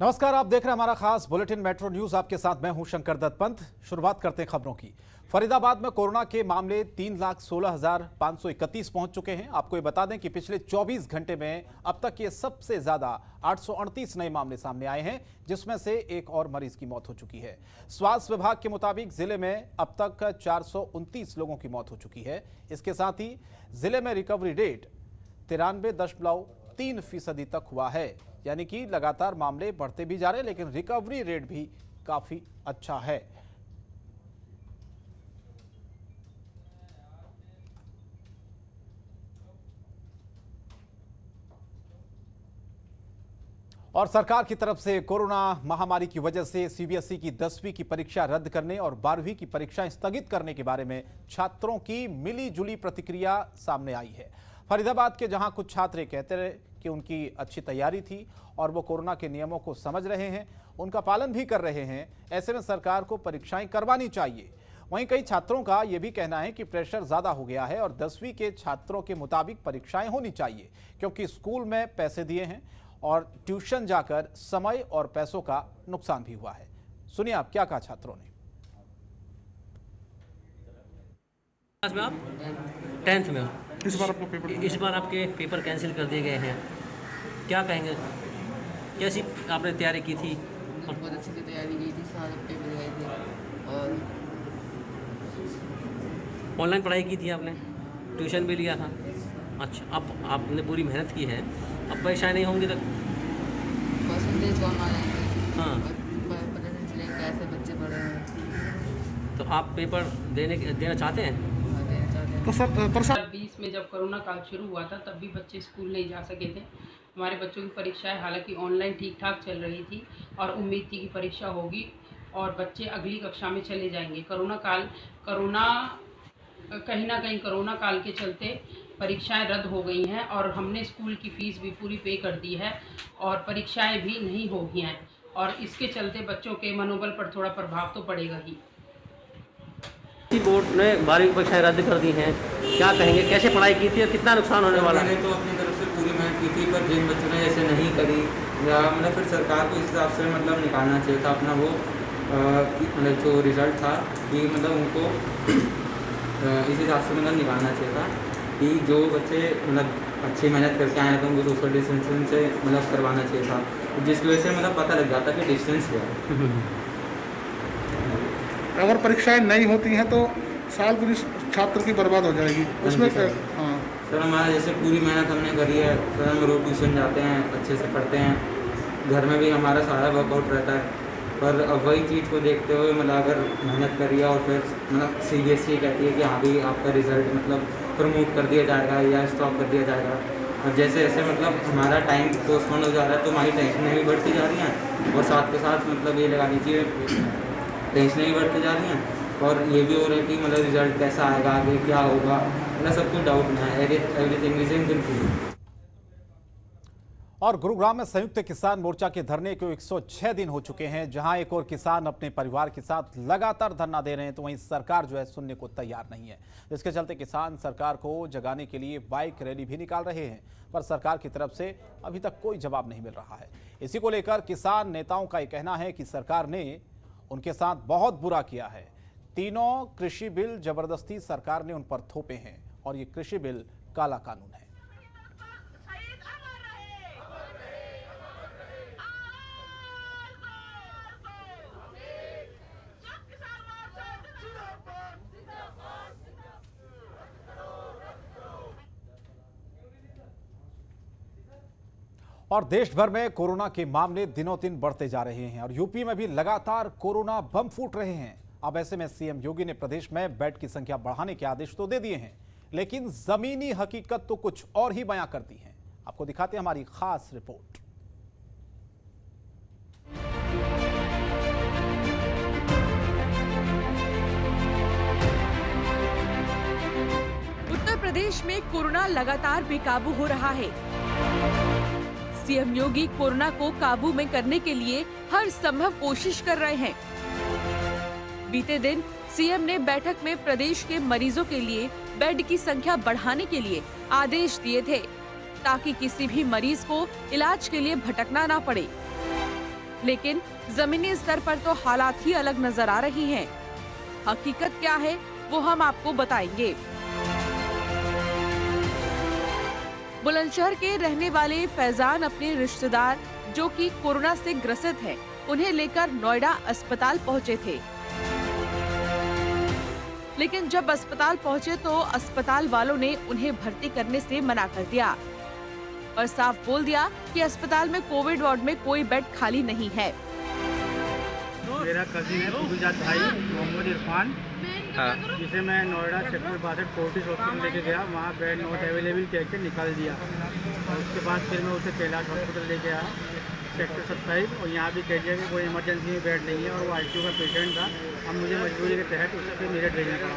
नमस्कार, आप देख रहे हैं हमारा खास बुलेटिन मेट्रो न्यूज। आपके साथ मैं हूं शंकर दत्त पंत। शुरुआत करते हैं खबरों की। फरीदाबाद में कोरोना के मामले 3,16,531 पहुंच चुके हैं। आपको ये बता दें कि पिछले 24 घंटे में अब तक ये सबसे ज्यादा 838 नए मामले सामने आए हैं, जिसमें से एक और मरीज की मौत हो चुकी है। स्वास्थ्य विभाग के मुताबिक जिले में अब तक 429 लोगों की मौत हो चुकी है। इसके साथ ही जिले में रिकवरी रेट 93.3% तक हुआ है, यानी कि लगातार मामले बढ़ते भी जा रहे हैं, लेकिन रिकवरी रेट भी काफी अच्छा है। और सरकार की तरफ से कोरोना महामारी की वजह से सीबीएसई की 10वीं की परीक्षा रद्द करने और 12वीं की परीक्षाएं स्थगित करने के बारे में छात्रों की मिली जुली प्रतिक्रिया सामने आई है। फरीदाबाद के जहां कुछ छात्र कहते रहे कि उनकी अच्छी तैयारी थी और वो कोरोना के नियमों को समझ रहे हैं, उनका पालन भी कर रहे हैं, ऐसे में सरकार को परीक्षाएं करवानी चाहिए। वहीं कई छात्रों का यह भी कहना है कि प्रेशर ज्यादा हो गया है और 10वीं के छात्रों के मुताबिक परीक्षाएं होनी चाहिए, क्योंकि स्कूल में पैसे दिए हैं और ट्यूशन जाकर समय और पैसों का नुकसान भी हुआ है। सुनिए आप क्या कहा छात्रों ने। में आप 10th में हो, इस बार आपके पेपर कैंसिल कर दिए गए हैं, क्या कहेंगे? कैसी आपने तैयारी की थी? बहुत अच्छी से तैयारी की थी, सारे पेपर गए थे और ऑनलाइन पढ़ाई की थी आपने? ट्यूशन भी लिया था? अच्छा, अब आपने पूरी मेहनत की है, अब परेशानी नहीं होंगी तक? परसेंटेज कम आ जाएंगे। हाँ, पता नहीं चलेगा कैसे बच्चे पढ़ रहे हैं। तो आप पेपर देना चाहते हैं? तो सर 2020 में जब कोरोना काल शुरू हुआ था तब भी बच्चे स्कूल नहीं जा सके थे। हमारे बच्चों की परीक्षाएं हालांकि ऑनलाइन ठीक ठाक चल रही थी और उम्मीद थी कि परीक्षा होगी और बच्चे अगली कक्षा में चले जाएंगे। कहीं ना कहीं कोरोना काल के चलते परीक्षाएं रद्द हो गई हैं और हमने स्कूल की फ़ीस भी पूरी पे कर दी है और परीक्षाएं भी नहीं होगी हैं और इसके चलते बच्चों के मनोबल पर थोड़ा प्रभाव तो पड़ेगा ही। बोर्ड ने 12वीं परीक्षाएं रद्द कर दी हैं, क्या कहेंगे? कैसे पढ़ाई की थी और कितना नुकसान होने वाला है? मैंने तो अपनी तरफ से पूरी मेहनत की थी, पर जिन बच्चों ने जैसे नहीं करी या मतलब फिर सरकार को इस हिसाब से मतलब निकालना चाहिए था अपना वो मतलब जो रिज़ल्ट था कि मतलब उनको इस हिसाब से मतलब निकालना चाहिए था कि जो बच्चे मतलब अच्छी मेहनत करके आए हैं तो उनको सोशल डिस्टेंसिंग से मतलब करवाना चाहिए था, जिसकी वजह से मतलब पता लग जाता कि डिस्टेंस क्या है। अगर परीक्षाएं नहीं होती हैं तो साल पूरी छात्र की बर्बाद हो जाएगी उसमें। हाँ सर, हमारा जैसे पूरी मेहनत हमने करी है सर, हम रोज़ ट्यूशन जाते हैं, अच्छे से पढ़ते हैं, घर में भी हमारा सारा वर्कआउट रहता है, पर अब वही चीज़ को देखते हुए मतलब अगर मेहनत करिए और फिर मतलब सीबीएसई कहती है कि हाँ भी आपका रिज़ल्ट मतलब प्रमोट कर दिया जाएगा या स्टॉप कर दिया जाएगा, और जैसे जैसे मतलब हमारा टाइम पोस्टपोन हो जा रहा है तो हमारी टेंशनें भी बढ़ती जा रही हैं और साथ के साथ मतलब ये लगा लीजिए टेंशनें भी बढ़ती जा रही हैं और ये भी हो रहा है कि मतलब रिजल्ट कैसा आएगा, आगे क्या होगा, मतलब सब कुछ डाउट में है। Everything is in confusion. और गुरुग्राम में संयुक्त किसान मोर्चा के धरने को 106 दिन हो चुके हैं। जहां एक और किसान अपने परिवार के साथ लगातार धरना दे रहे हैं, तो वहीं सरकार जो है सुनने को तैयार नहीं है। इसके चलते किसान सरकार को जगाने के लिए बाइक रैली भी निकाल रहे हैं, पर सरकार की तरफ से अभी तक कोई जवाब नहीं मिल रहा है। इसी को लेकर किसान नेताओं का यह कहना है कि सरकार ने उनके साथ बहुत बुरा किया है। तीनों कृषि बिल जबरदस्ती सरकार ने उन पर थोपे हैं और ये कृषि बिल काला कानून है। और देश भर में कोरोना के मामले दिनों दिन बढ़ते जा रहे हैं और यूपी में भी लगातार कोरोना बम फूट रहे हैं। अब ऐसे में सीएम योगी ने प्रदेश में बेड की संख्या बढ़ाने के आदेश तो दे दिए हैं, लेकिन जमीनी हकीकत तो कुछ और ही बयां करती है। आपको दिखाते हैं हमारी खास रिपोर्ट। उत्तर प्रदेश में कोरोना लगातार बेकाबू हो रहा है। सीएम योगी कोरोना को काबू में करने के लिए हर संभव कोशिश कर रहे हैं। बीते दिन सीएम ने बैठक में प्रदेश के मरीजों के लिए बेड की संख्या बढ़ाने के लिए आदेश दिए थे, ताकि किसी भी मरीज को इलाज के लिए भटकना ना पड़े। लेकिन जमीनी स्तर पर तो हालात ही अलग नजर आ रही हैं। हकीकत क्या है वो हम आपको बताएंगे। बुलंदशहर के रहने वाले फैजान अपने रिश्तेदार जो कि कोरोना से ग्रसित है, उन्हें लेकर नोएडा अस्पताल पहुंचे थे। लेकिन जब अस्पताल पहुंचे तो अस्पताल वालों ने उन्हें भर्ती करने से मना कर दिया और साफ बोल दिया कि अस्पताल में कोविड वार्ड में कोई बेड खाली नहीं है। मेरा कजिन है फुफीजात भाई मोहम्मद इरफान, जिसे मैं नोएडा सेक्टर 62 फोर्टिस हॉस्पिटल लेके गया, वहाँ बेड नॉट अवेलेबल कह के निकाल दिया। और उसके बाद फिर मैं उसे कैलाश हॉस्पिटल लेके आया सेक्टर 27, और यहाँ भी कह दिया कि कोई इमरजेंसी में बेड नहीं है और वो ICU का पेशेंट था। अब मुझे मजबूरी के तहत उससे मेरठ भेजना पड़ा।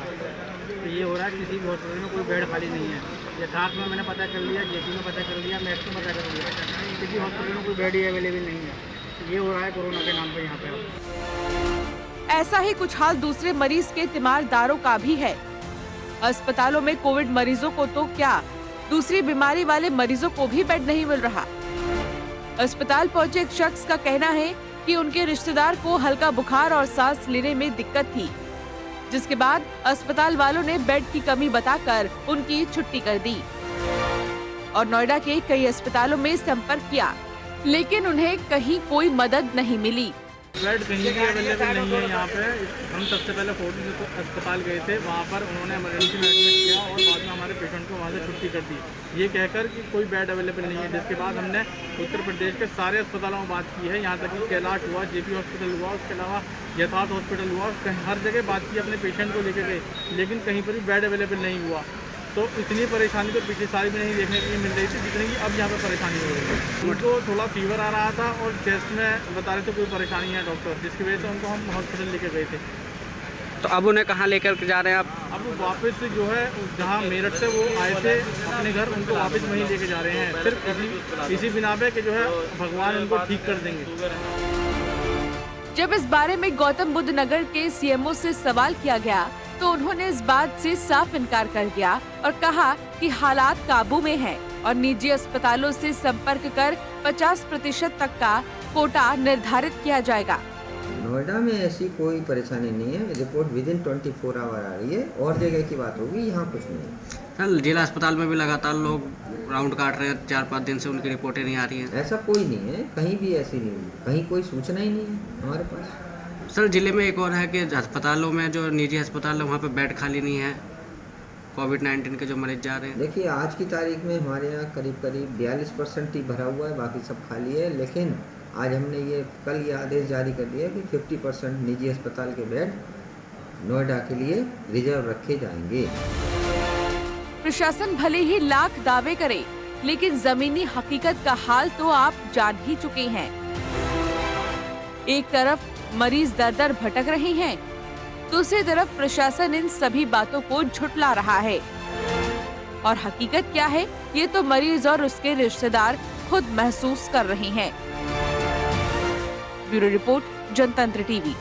तो ये हो रहा है किसी भी हॉस्पिटल में कोई बेड खाली नहीं है। यथार्थ में मैंने पता कर लिया, JP में पता कर लिया, मैक्स में पता कर लिया, किसी हॉस्पिटल में कोई बेड ही अवेलेबल नहीं है। ये हो रहा है कोरोना के नाम पर यहाँ पे। ऐसा ही कुछ हाल दूसरे मरीज के तीमारदारों का भी है। अस्पतालों में कोविड मरीजों को तो क्या, दूसरी बीमारी वाले मरीजों को भी बेड नहीं मिल रहा। अस्पताल पहुंचे एक शख्स का कहना है कि उनके रिश्तेदार को हल्का बुखार और सांस लेने में दिक्कत थी, जिसके बाद अस्पताल वालों ने बेड की कमी बताकर उनकी छुट्टी कर दी और नोएडा के कई अस्पतालों में संपर्क किया, लेकिन उन्हें कहीं कोई मदद नहीं मिली। बेड कहीं भी अवेलेबल नहीं है यहाँ पे। हम सबसे पहले फोर्टिस अस्पताल गए थे, वहाँ पर उन्होंने इमरजेंसी में एडमिट किया और बाद में हमारे पेशेंट को वहाँ से छुट्टी कर दी, ये कहकर कि कोई बेड अवेलेबल नहीं है। जिसके बाद हमने उत्तर प्रदेश के सारे अस्पतालों में बात की है, यहाँ तक कि कैलाश हुआ, JP हॉस्पिटल हुआ, उसके अलावा यथार्थ हॉस्पिटल हुआ, हर जगह बात की, अपने पेशेंट को लेकर गए, लेकिन कहीं पर भी बेड अवेलेबल नहीं हुआ। तो इतनी परेशानी तो पिछली साल भी नहीं देखने के लिए मिल रही थी जितनी कि अब यहाँ पे परेशानी हो रही है। उनको थोड़ा फीवर आ रहा था और चेस्ट में बता रहे थे कोई परेशानी है डॉक्टर, जिसकी वजह से उनको हम हॉस्पिटल लेके गए थे। तो अब उन्हें कहाँ लेकर जा रहे हैं आप? अब वापस जो है जहाँ मेरठ से वो आए थे अपने घर, उनको वापस वहीं लेके जा रहे हैं, सिर्फ इसी बिना पे कि जो है भगवान उनको ठीक कर देंगे। जब इस बारे में गौतम बुद्ध नगर के CMO से सवाल किया गया तो उन्होंने इस बात से साफ इनकार कर दिया और कहा कि हालात काबू में हैं और निजी अस्पतालों से संपर्क कर 50% तक का कोटा निर्धारित किया जाएगा। नोएडा में ऐसी कोई परेशानी नहीं है, रिपोर्ट विदिन 24 आवर आ रही है, और जगह की बात होगी, यहाँ कुछ नहीं। सर जिला अस्पताल में भी लगातार लोग राउंड काट रहे हैं, 4-5 दिन से उनकी रिपोर्टें नहीं आ रही हैं। ऐसा कोई नहीं है, कहीं भी ऐसी नहीं हुई, कहीं कोई सूचना ही नहीं है हमारे पास। सर जिले में एक और है कि अस्पतालों में जो निजी अस्पताल है वहाँ पे बेड खाली नहीं है, कोविड-19 के जो मरीज जा रहे हैं। देखिए आज की तारीख में हमारे यहाँ करीब 42% ही भरा हुआ है, बाकी सब खाली है। लेकिन आज हमने कल ये आदेश जारी कर दिया कि 50% निजी अस्पताल के बेड नोएडा के लिए रिजर्व रखे जाएंगे। प्रशासन भले ही लाख दावे करे, लेकिन जमीनी हकीकत का हाल तो आप जान ही चुके हैं। एक तरफ मरीज दर दर भटक रहे हैं, दूसरी तरफ प्रशासन इन सभी बातों को झुठला रहा है। और हकीकत क्या है ये तो मरीज और उसके रिश्तेदार खुद महसूस कर रहे हैं। ब्यूरो रिपोर्ट, जनतंत्र टीवी।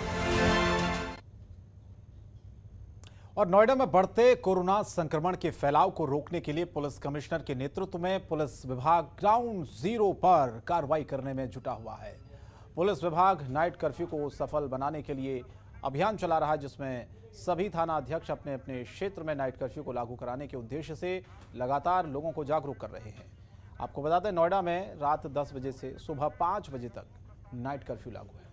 और नोएडा में बढ़ते कोरोना संक्रमण के फैलाव को रोकने के लिए पुलिस कमिश्नर के नेतृत्व में पुलिस विभाग ग्राउंड जीरो पर कार्रवाई करने में जुटा हुआ है। पुलिस विभाग नाइट कर्फ्यू को सफल बनाने के लिए अभियान चला रहा है, जिसमें सभी थाना अध्यक्ष अपने अपने क्षेत्र में नाइट कर्फ्यू को लागू कराने के उद्देश्य से लगातार लोगों को जागरूक कर रहे हैं। आपको बता दें, नोएडा में रात 10 बजे से सुबह 5 बजे तक नाइट कर्फ्यू लागू है।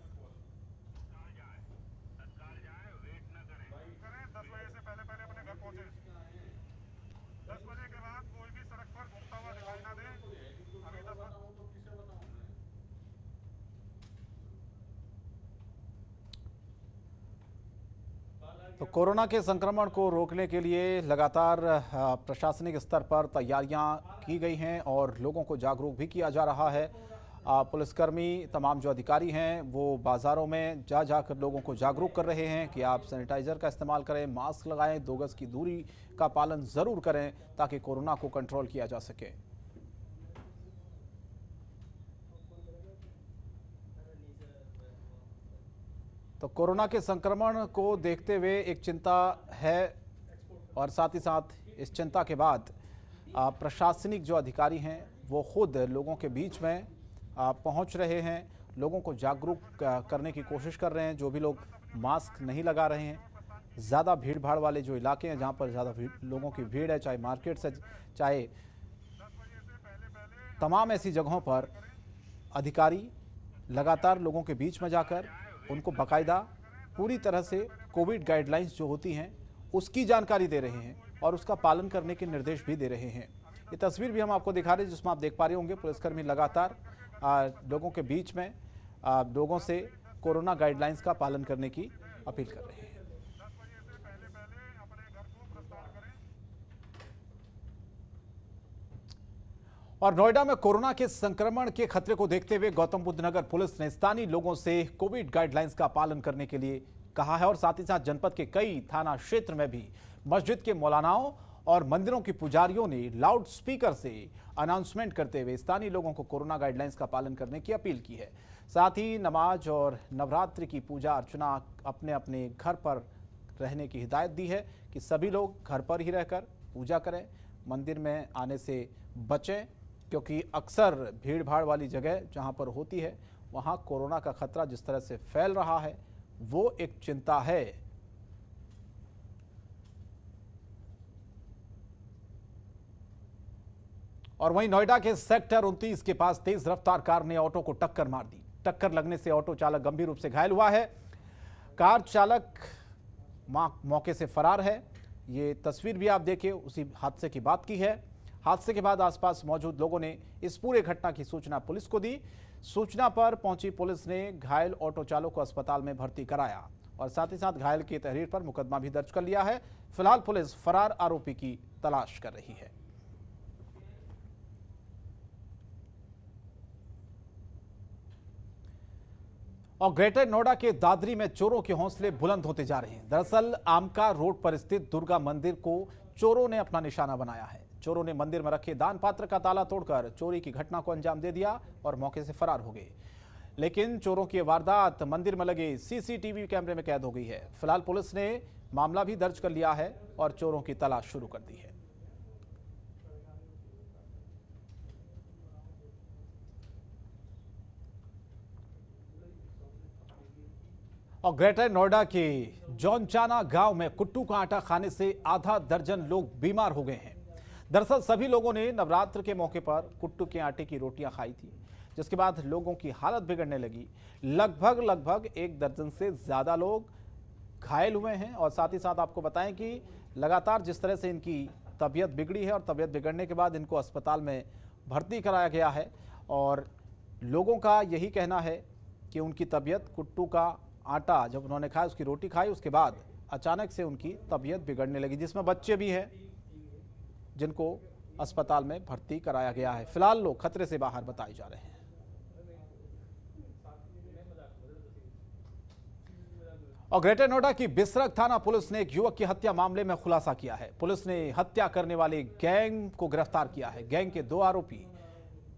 तो कोरोना के संक्रमण को रोकने के लिए लगातार प्रशासनिक स्तर पर तैयारियां की गई हैं और लोगों को जागरूक भी किया जा रहा है। पुलिसकर्मी, तमाम जो अधिकारी हैं वो बाज़ारों में जाकर लोगों को जागरूक कर रहे हैं कि आप सैनिटाइज़र का इस्तेमाल करें, मास्क लगाएं, 2 गज की दूरी का पालन ज़रूर करें ताकि कोरोना को कंट्रोल किया जा सके। तो कोरोना के संक्रमण को देखते हुए एक चिंता है और साथ ही साथ इस चिंता के बाद प्रशासनिक जो अधिकारी हैं वो खुद लोगों के बीच में पहुंच रहे हैं, लोगों को जागरूक करने की कोशिश कर रहे हैं। जो भी लोग मास्क नहीं लगा रहे हैं, ज़्यादा भीड़ भाड़ वाले जो इलाके हैं जहां पर ज़्यादा लोगों की भीड़ है, चाहे मार्केट से चाहे तमाम ऐसी जगहों पर अधिकारी लगातार लोगों के बीच में जाकर उनको बाकायदा पूरी तरह से कोविड गाइडलाइंस जो होती हैं उसकी जानकारी दे रहे हैं और उसका पालन करने के निर्देश भी दे रहे हैं। ये तस्वीर भी हम आपको दिखा रहे हैं जिसमें आप देख पा रहे होंगे पुलिसकर्मी लगातार लोगों के बीच में लोगों से कोरोना गाइडलाइंस का पालन करने की अपील कर रहे हैं। और नोएडा में कोरोना के संक्रमण के खतरे को देखते हुए गौतम बुद्ध नगर पुलिस ने स्थानीय लोगों से कोविड गाइडलाइंस का पालन करने के लिए कहा है और साथ ही साथ जनपद के कई थाना क्षेत्र में भी मस्जिद के मौलानाओं और मंदिरों के पुजारियों ने लाउड स्पीकर से अनाउंसमेंट करते हुए स्थानीय लोगों को कोरोना गाइडलाइंस का पालन करने की अपील की है। साथ ही नमाज और नवरात्रि की पूजा अर्चना अपने अपने घर पर रहने की हिदायत दी है कि सभी लोग घर पर ही रहकर पूजा करें, मंदिर में आने से बचें, क्योंकि अक्सर भीड़ भाड़ वाली जगह जहां पर होती है वहां कोरोना का खतरा जिस तरह से फैल रहा है वो एक चिंता है। और वहीं नोएडा के सेक्टर 29 के पास तेज रफ्तार कार ने ऑटो को टक्कर मार दी। टक्कर लगने से ऑटो चालक गंभीर रूप से घायल हुआ है। कार चालक मौके से फरार है। ये तस्वीर भी आप देखिए, उसी हादसे की बात की है। हादसे के बाद आसपास मौजूद लोगों ने इस पूरे घटना की सूचना पुलिस को दी। सूचना पर पहुंची पुलिस ने घायल ऑटो चालक को अस्पताल में भर्ती कराया और साथ ही साथ घायल की तहरीर पर मुकदमा भी दर्ज कर लिया है। फिलहाल पुलिस फरार आरोपी की तलाश कर रही है। और ग्रेटर नोएडा के दादरी में चोरों के हौसले बुलंद होते जा रहे हैं। दरअसल आमका रोड पर स्थित दुर्गा मंदिर को चोरों ने अपना निशाना बनाया है। चोरों ने मंदिर में रखे दान पात्र का ताला तोड़कर चोरी की घटना को अंजाम दे दिया और मौके से फरार हो गए। लेकिन चोरों की वारदात मंदिर में लगे सीसीटीवी कैमरे में कैद हो गई है। फिलहाल पुलिस ने मामला भी दर्ज कर लिया है और चोरों की तलाश शुरू कर दी है। और ग्रेटर नोएडा के जौनचाना गांव में कुट्टू का आटा खाने से आधा दर्जन लोग बीमार हो गए हैं। दरअसल सभी लोगों ने नवरात्र के मौके पर कुट्टू के आटे की रोटियां खाई थी, जिसके बाद लोगों की हालत बिगड़ने लगी। लगभग 1 दर्जन से ज्यादा लोग घायल हुए हैं। और साथ ही साथ आपको बताएं कि लगातार जिस तरह से इनकी तबीयत बिगड़ी है और तबीयत बिगड़ने के बाद इनको अस्पताल में भर्ती कराया गया है और लोगों का यही कहना है कि उनकी तबीयत, कुट्टू का आटा जब उन्होंने खाया, उसकी रोटी खाई, उसके बाद अचानक से उनकी तबीयत बिगड़ने लगी, जिसमें बच्चे भी हैं जिनको अस्पताल में भर्ती कराया गया है। फिलहाल लोग खतरे से बाहर बताए जा रहे हैं। और ग्रेटर नोएडा की बिसरख थाना पुलिस ने एक युवक की हत्या मामले में खुलासा किया है। पुलिस ने हत्या करने वाले गैंग को गिरफ्तार किया है। गैंग के 2 आरोपी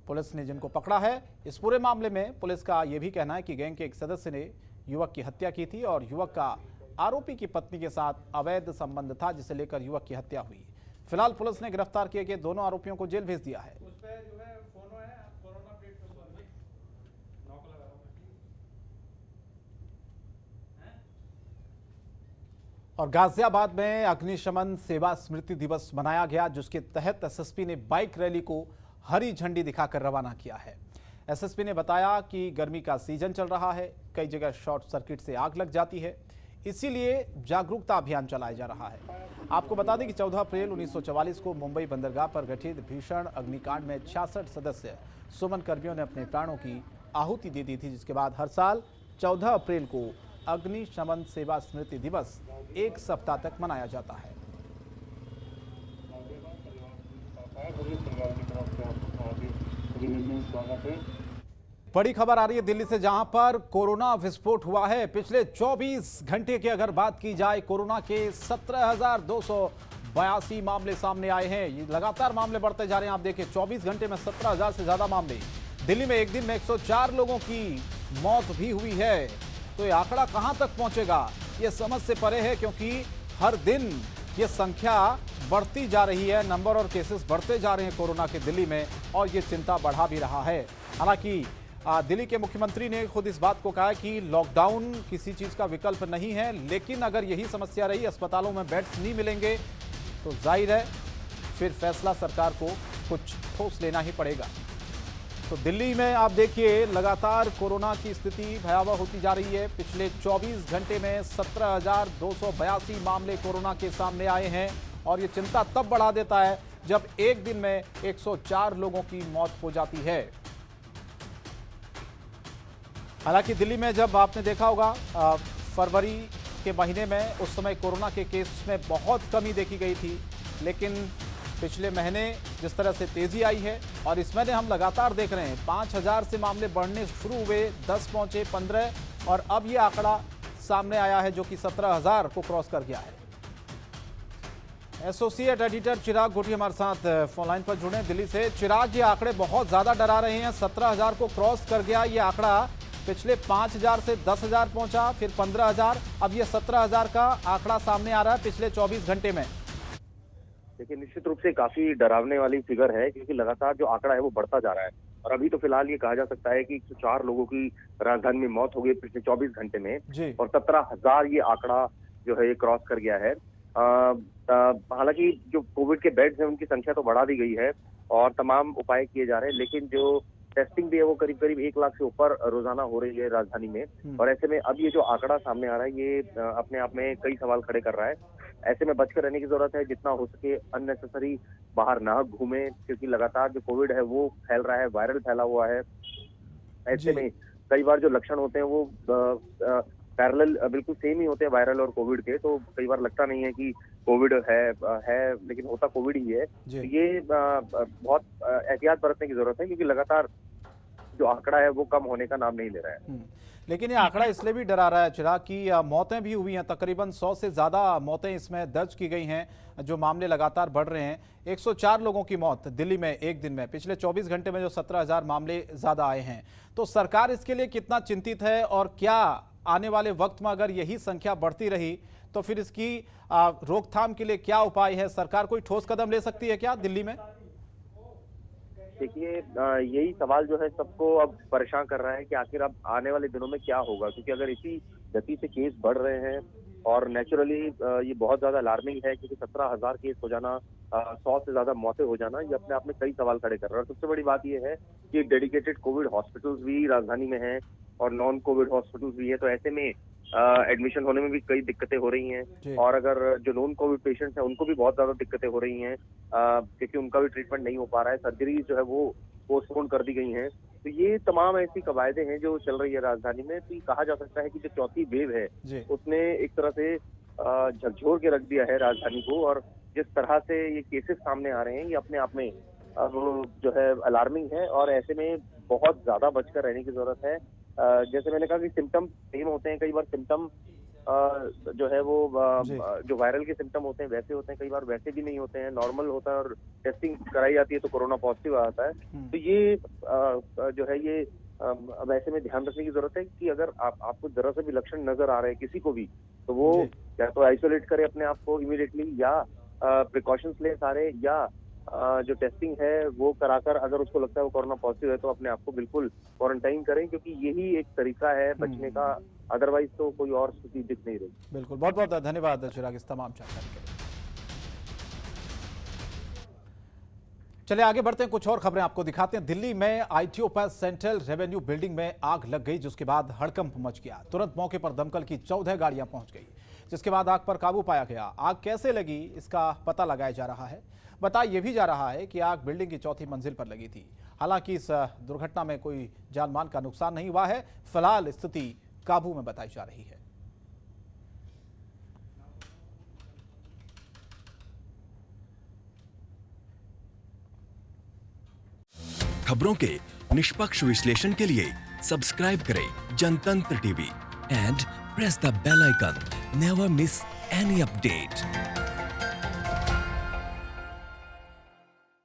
पुलिस ने जिनको पकड़ा है। इस पूरे मामले में पुलिस का यह भी कहना है कि गैंग के एक सदस्य ने युवक की हत्या की थी और युवक का आरोपी की पत्नी के साथ अवैध संबंध था, जिसे लेकर युवक की हत्या हुई। फिलहाल पुलिस ने गिरफ्तार किए गए दोनों आरोपियों को जेल भेज दिया है। और गाजियाबाद में अग्निशमन सेवा स्मृति दिवस मनाया गया, जिसके तहत एसएसपी ने बाइक रैली को हरी झंडी दिखाकर रवाना किया है। एसएसपी ने बताया कि गर्मी का सीजन चल रहा है, कई जगह शॉर्ट सर्किट से आग लग जाती है, इसीलिए जागरूकता अभियान चलाया जा रहा है। आपको बता दें कि 14 अप्रैल 1944 को मुंबई बंदरगाह पर घटित भीषण अग्निकांड में 66 सदस्य सुमन कर्मियों ने अपने प्राणों की आहुति दे दी थी, जिसके बाद हर साल 14 अप्रैल को अग्निशमन सेवा स्मृति दिवस 1 सप्ताह तक मनाया जाता है। बड़ी खबर आ रही है दिल्ली से, जहां पर कोरोना विस्फोट हुआ है। पिछले 24 घंटे की अगर बात की जाए, कोरोना के 17,282 मामले सामने आए हैं। ये लगातार मामले बढ़ते जा रहे हैं। आप देखिए 24 घंटे में 17,000 से ज्यादा मामले। दिल्ली में एक दिन में 104 लोगों की मौत भी हुई है। तो ये आंकड़ा कहां तक पहुंचेगा, ये समझ से परे है, क्योंकि हर दिन ये संख्या बढ़ती जा रही है। नंबर और केसेस बढ़ते जा रहे हैं कोरोना के दिल्ली में, और ये चिंता बढ़ा भी रहा है। हालांकि दिल्ली के मुख्यमंत्री ने खुद इस बात को कहा कि लॉकडाउन किसी चीज का विकल्प नहीं है, लेकिन अगर यही समस्या रही, अस्पतालों में बेड्स नहीं मिलेंगे, तो जाहिर है फिर फैसला सरकार को कुछ ठोस लेना ही पड़ेगा। तो दिल्ली में आप देखिए लगातार कोरोना की स्थिति भयावह होती जा रही है। पिछले 24 घंटे में 17,282 मामले कोरोना के सामने आए हैं और ये चिंता तब बढ़ा देता है जब एक दिन में 104 लोगों की मौत हो जाती है। हालांकि दिल्ली में जब आपने देखा होगा फरवरी के महीने में, उस समय कोरोना के केस में बहुत कमी देखी गई थी, लेकिन पिछले महीने जिस तरह से तेजी आई है और इस महीने हम लगातार देख रहे हैं 5,000 से मामले बढ़ने शुरू हुए, 10 पहुंचे, 15 और अब ये आंकड़ा सामने आया है जो कि 17,000 को क्रॉस कर गया है। एसोसिएट एडिटर चिराग घोटी हमारे साथ फोन लाइन पर जुड़े दिल्ली से। चिराग, ये आंकड़े बहुत ज्यादा डरा रहे हैं। 17,000 को क्रॉस कर गया ये आंकड़ा, पिछले 5,000 से 10,000 पहुंचा, फिर 15,000, अब ये 17,000 का आंकड़ा सामने आ रहा है पिछले 24 घंटे में। देखिए, निश्चित रूप से काफी डरावने वाली फिगर है, क्योंकि लगातार जो आंकड़ा है वो बढ़ता जा रहा है और अभी तो फिलहाल ये कहा जा सकता है कि 104 लोगों की राजधानी में मौत हो गई पिछले 24 घंटे में और 17,000 ये आंकड़ा जो है ये क्रॉस कर गया है। हालांकि जो कोविड के बेड्स हैं उनकी संख्या तो बढ़ा दी गई है और तमाम उपाय किए जा रहे हैं, लेकिन जो टेस्टिंग भी है वो करीब करीब 1 लाख से ऊपर रोजाना हो रही है राजधानी में। और ऐसे में अब ये जो आंकड़ा सामने आ रहा है ये अपने आप में कई सवाल खड़े कर रहा है। ऐसे में बचकर रहने की जरूरत है, जितना हो सके अननेसेसरी बाहर ना घूमे, क्योंकि लगातार जो कोविड है वो फैल रहा है, वायरल फैला हुआ है। ऐसे में कई बार जो लक्षण होते हैं वो पैरेलल बिल्कुल सेम ही होते हैं, वायरल और कोविड के, तो कई बार लगता नहीं है कि कोविड है लेकिन होता कोविड ही है। तो ये बहुत एहतियात बरतने की जरूरत है, क्योंकि लगातार जो आंकड़ा है वो कम होने का नाम नहीं ले रहा है। लेकिन ये आंकड़ा इसलिए भी डरा रहा है चिराग की मौतें भी हुई हैं, तकरीबन 100 से ज्यादा मौतें इसमें दर्ज की गई हैं, जो मामले लगातार बढ़ रहे हैं। 104 लोगों की मौत दिल्ली में एक दिन में, पिछले 24 घंटे में जो 17,000 मामले ज्यादा आए हैं। तो सरकार इसके लिए कितना चिंतित है और क्या आने वाले वक्त में अगर यही संख्या बढ़ती रही तो फिर इसकी रोकथाम के लिए क्या उपाय है? सरकार कोई ठोस कदम ले सकती है क्या दिल्ली में? देखिए, यही सवाल जो है सबको अब परेशान कर रहा है कि आखिर अब आने वाले दिनों में क्या होगा, क्योंकि अगर इसी गति से केस बढ़ रहे हैं और नेचुरली ये बहुत ज्यादा अलार्मिंग है, क्योंकि 17,000 केस हो जाना, 100 से ज्यादा मौतें हो जाना, ये अपने आप में कई सवाल खड़े कर रहा है। और सबसे बड़ी बात ये है कि डेडिकेटेड कोविड हॉस्पिटल्स भी राजधानी में हैं और नॉन कोविड हॉस्पिटल्स भी है, तो ऐसे में एडमिशन होने में भी कई दिक्कतें हो रही हैं। और अगर जो नॉन कोविड पेशेंट्स हैं उनको भी बहुत ज्यादा दिक्कतें हो रही हैं, क्योंकि उनका भी ट्रीटमेंट नहीं हो पा रहा है, सर्जरी जो है वो पोस्टपोन कर दी गई हैं। तो ये तमाम ऐसी कवायदे हैं जो चल रही है राजधानी में। तो कहा जा सकता है कि जो चौथी वेव है उसने एक तरह से झकझोर के रख दिया है राजधानी को, और जिस तरह से ये केसेस सामने आ रहे हैं ये अपने आप में अब जो है अलार्मिंग है। और ऐसे में बहुत ज्यादा बचकर रहने की जरूरत है। जैसे मैंने कहा कि सिम्टम सेम होते हैं, कई बार सिम्टम जो है वो जो वायरल के सिम्टम होते हैं वैसे होते हैं, कई बार वैसे भी नहीं होते हैं, नॉर्मल होता है और टेस्टिंग कराई जाती है तो कोरोना पॉजिटिव आता है। तो ये जो है ये अब ऐसे में ध्यान रखने की जरूरत है कि अगर आपको जरा सा भी लक्षण नजर आ रहे हैं किसी को भी, तो वो या तो आइसोलेट करे अपने आप को इमीडिएटली, या प्रिकॉशंस ले सारे, या जो टेस्टिंग है वो कराकर अगर उसको लगता है वो कोरोना पॉजिटिव है तो अपने आप को बिल्कुल क्वारंटाइन करें, क्योंकि यही एक तरीका है बचने का, अदरवाइज तो कोई और स्थिति दिख नहीं रही। बिल्कुल, बहुत बहुत धन्यवाद चिराग इस तमाम जानकारी के लिए। चलिए आगे बढ़ते हैं, कुछ और खबरें आपको दिखाते हैं। दिल्ली में आईटीओ पर सेंट्रल रेवेन्यू बिल्डिंग में आग लग गई, जिसके बाद हड़कंप मच गया। तुरंत मौके पर दमकल की 14 गाड़ियां पहुंच गई, जिसके बाद आग पर काबू पाया गया। आग कैसे लगी इसका पता लगाया जा रहा है। बताया यह भी जा रहा है कि आग बिल्डिंग की चौथी मंजिल पर लगी थी। हालांकि इस दुर्घटना में कोई जान माल का नुकसान नहीं हुआ है। फिलहाल स्थिति काबू में बताई जा रही है। खबरों के निष्पक्ष विश्लेषण के लिए सब्सक्राइब करें Jantantra TV and press the bell icon. Never miss any update.